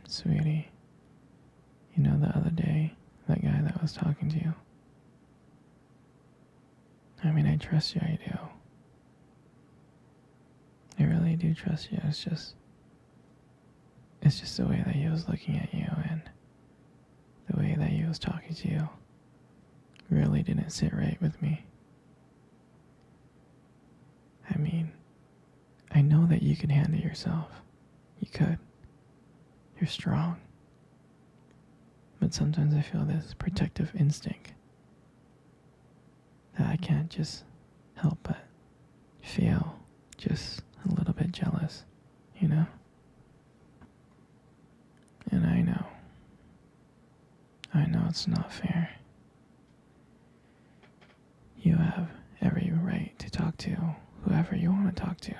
Sweetie, you know the other day, that guy that was talking to you? I mean, I trust you, I do. I really do trust you. It's just the way that he was looking at you and the way that he was talking to you really didn't sit right with me. I mean, I know that you can handle yourself. You could. You're strong. But sometimes I feel this protective instinct that I can't just help but feel just a little bit jealous, you know? And I know it's not fair. You have every right to talk to whoever you want to talk to.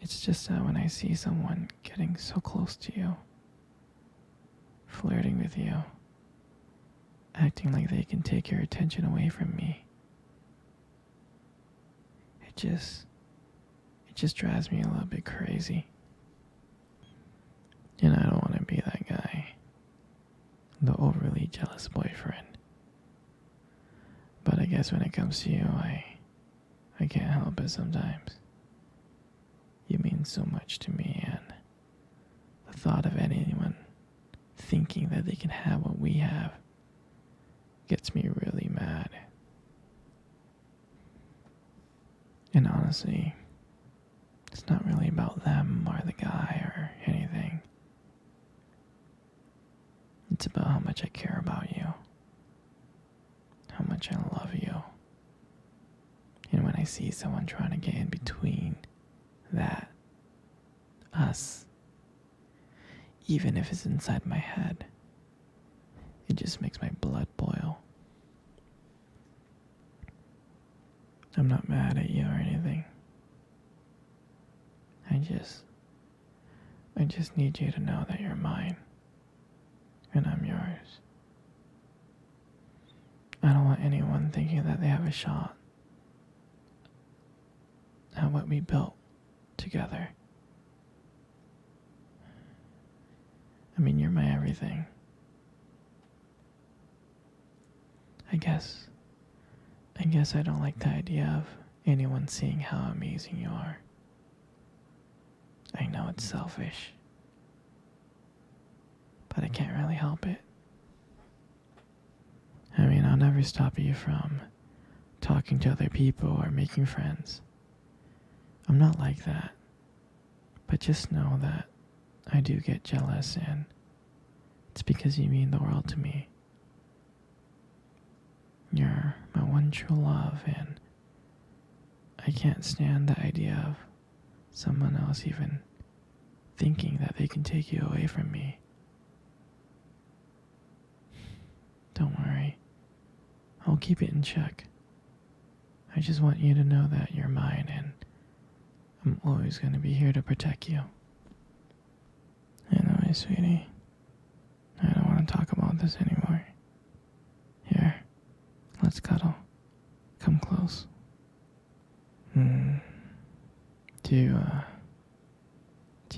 It's just that when I see someone getting so close to you, flirting with you, acting like they can take your attention away from me, it just drives me a little bit crazy. And I don't want to be that guy, the overly jealous boyfriend. But I guess when it comes to you, I can't help it sometimes. You mean so much to me, and the thought of anyone thinking that they can have what we have gets me really mad. And honestly, it's not really about them or the guy or anything. It's about how much I care about you, how much I love you. And when I see someone trying to get in between that, us, even if it's inside my head, it just makes my blood boil. I'm not mad at you or anything. I just need you to know that you're mine, and I'm yours. I don't want anyone thinking that they have a shot at what we built together. I mean, you're my everything. I guess I don't like the idea of anyone seeing how amazing you are. I know it's selfish, but I can't really help it. I mean, I'll never stop you from talking to other people or making friends. I'm not like that. But just know that I do get jealous, and it's because you mean the world to me. You're my one true love, and I can't stand the idea of someone else even thinking that they can take you away from me. Don't worry. I'll keep it in check. I just want you to know that you're mine, and I'm always going to be here to protect you. Anyway, sweetie, I don't want to talk about this anymore. Here, let's cuddle. Come close. Do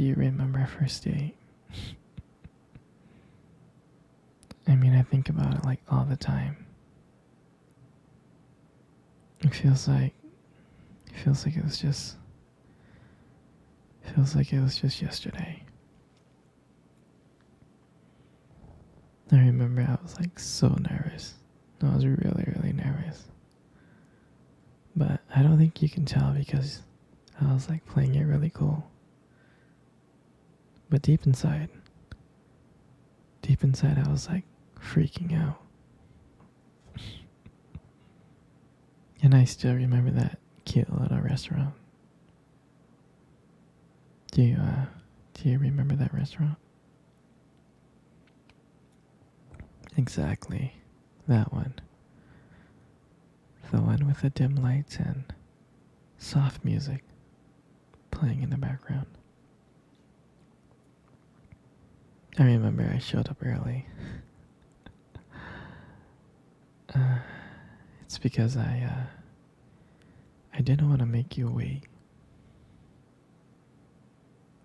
you remember our first date? I mean, I think about it like all the time. It feels like it was just yesterday. I remember I was like so nervous. I was really, really nervous. But I don't think you can tell because I was like playing it really cool. But deep inside I was like freaking out. And I still remember that cute little restaurant. Do you remember that restaurant? Exactly, that one. The one with the dim lights and soft music playing in the background. I remember I showed up early. It's because I didn't want to make you wait.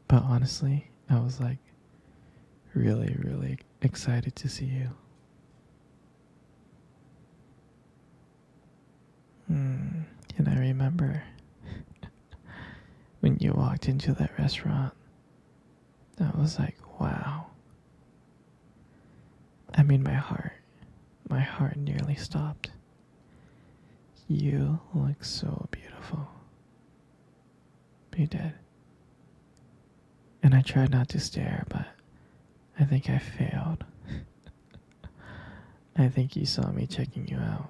But honestly, I was like really, really excited to see you. And I remember when you walked into that restaurant, I was like, wow. I mean, my heart nearly stopped. You look so beautiful. You did. And I tried not to stare, but I think I failed. I think you saw me checking you out.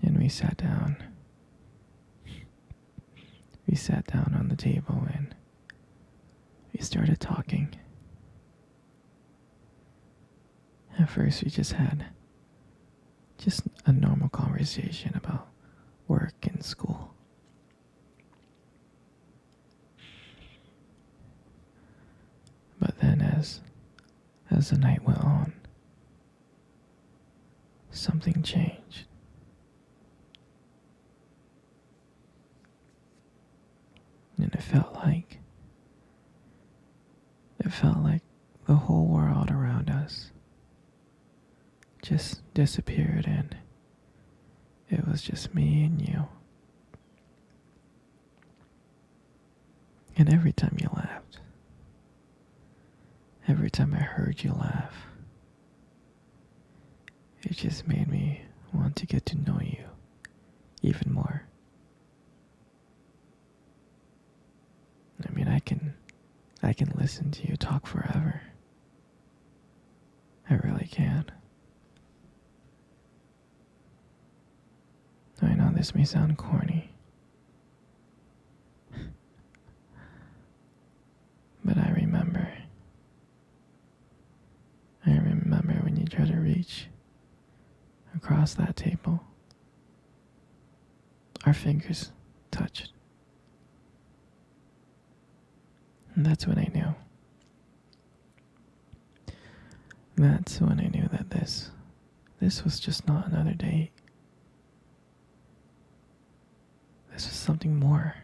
And we sat down. We sat down on the table and we started talking. At first we just had a normal conversation about work and school. But then as the night went on, something changed. And it felt like the whole world around us just disappeared and it was just me and you. And every time you laughed, every time I heard you laugh, it just made me want to get to know you even more. I mean, I can listen to you talk forever. I really can. I know this may sound corny, but I remember when you tried to reach across that table. Our fingers touched. And that's when I knew. That's when I knew that this was just not another date. This was something more.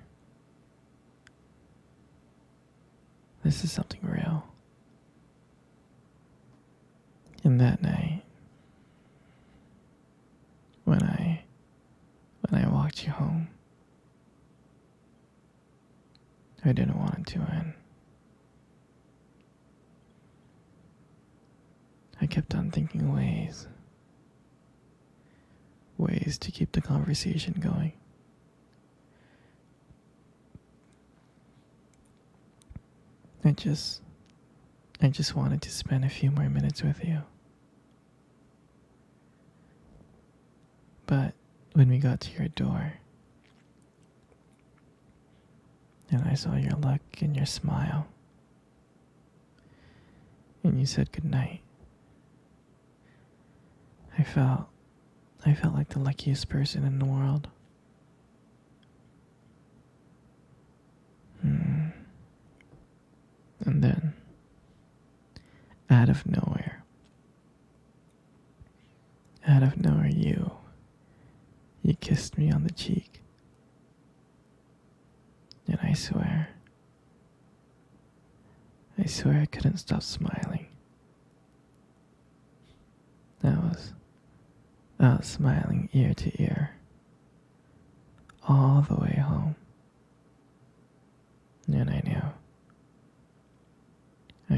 This is something real. And that night, when I walked you home, I didn't want it to end. I kept on thinking ways to keep the conversation going. I just wanted to spend a few more minutes with you. But when we got to your door, and I saw your look and your smile, and you said goodnight, I felt like the luckiest person in the world. And then, out of nowhere, you kissed me on the cheek. And I swear I couldn't stop smiling. I was smiling ear to ear, all the way home. And I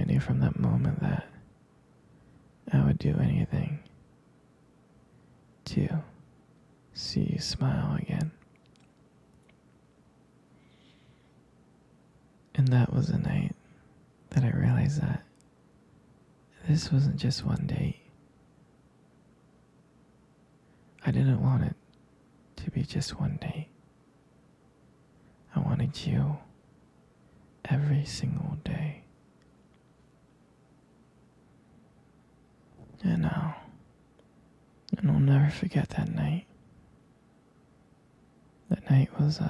knew from that moment that I would do anything to see you smile again. And that was the night that I realized that this wasn't just one date. I didn't want it to be just one date. I wanted you every single day. And I'll never forget that night. That night was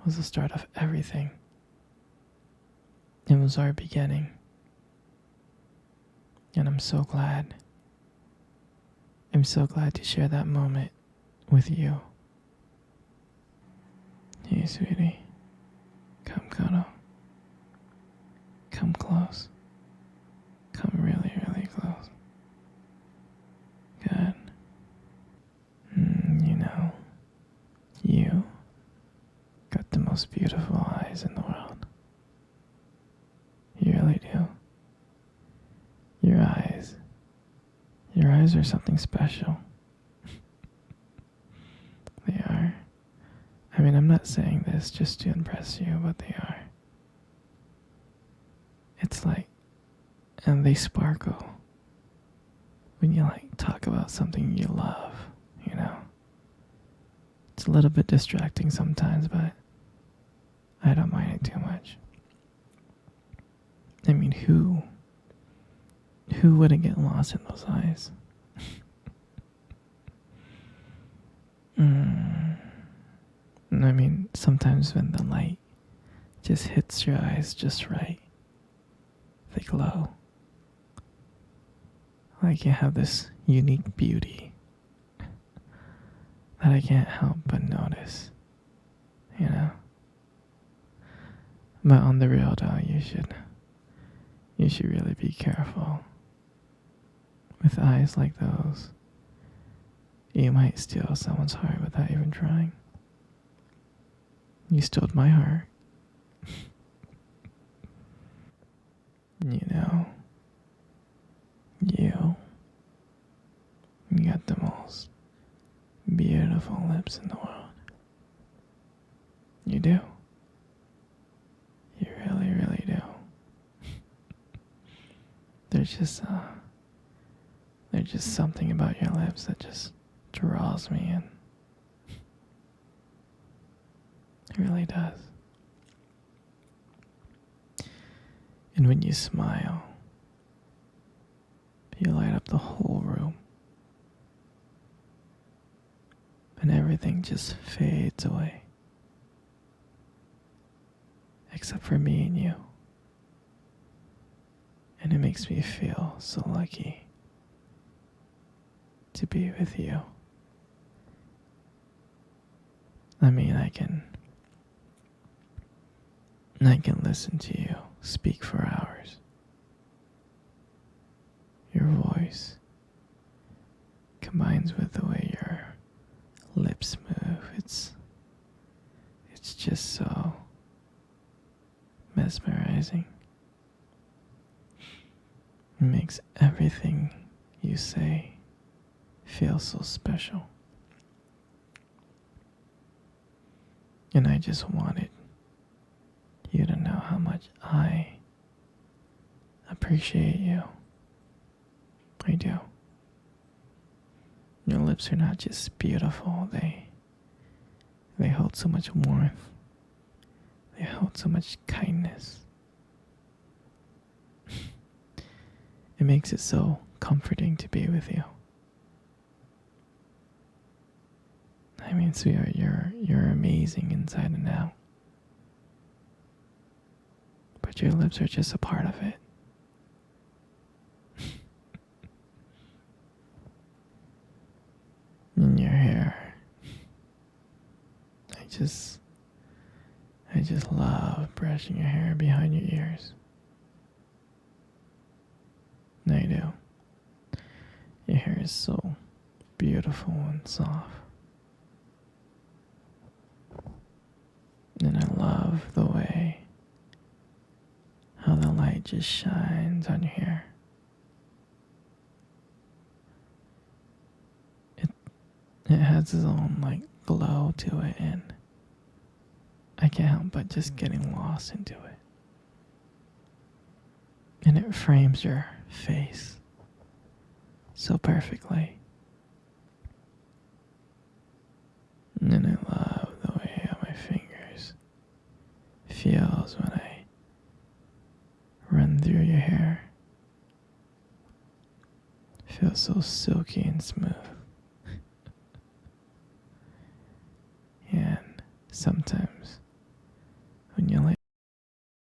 the start of everything. It was our beginning. And I'm so glad to share that moment with you. Hey, sweetie. Come cuddle. Come close. Come really, really close. Good. You got the most beautiful eyes in the world. You really do. Your eyes. Your eyes are something special. They are. I mean, I'm not saying this just to impress you, but they are. It's like, and they sparkle when you talk about something you love, you know? It's a little bit distracting sometimes, but I don't mind it too much. I mean, who wouldn't get lost in those eyes? I mean, sometimes when the light just hits your eyes just right, they glow. Like you have this unique beauty that I can't help but notice, you know? But on the real though, you should really be careful. With eyes like those, you might steal someone's heart without even trying. You stole my heart. You know, you got the most beautiful lips in the world. You do. You really, really do. There's just something about your lips that just draws me in. It really does. And when you smile, you light up the whole room. And everything just fades away. Except for me and you. And it makes me feel so lucky to be with you. I mean, I can listen to you speak for hours. Your voice combines with the way your lips move. It's just so mesmerizing. It makes everything you say feel so special. And I just wanted you to know how much I appreciate you. I do. Your lips are not just beautiful, they hold so much warmth. They hold so much kindness. It makes it so comforting to be with you. I mean, sweetheart, you're amazing inside and out. But your lips are just a part of it. And your hair. I just love brushing your hair behind your ears. I do. Your hair is so beautiful and soft. And I love the way how the light just shines on your hair. It has its own glow to it, and I can't help but just getting lost into it. And it frames your face so perfectly. And I love the way how my fingers feels when I run through your hair. It feels so silky and smooth. And sometimes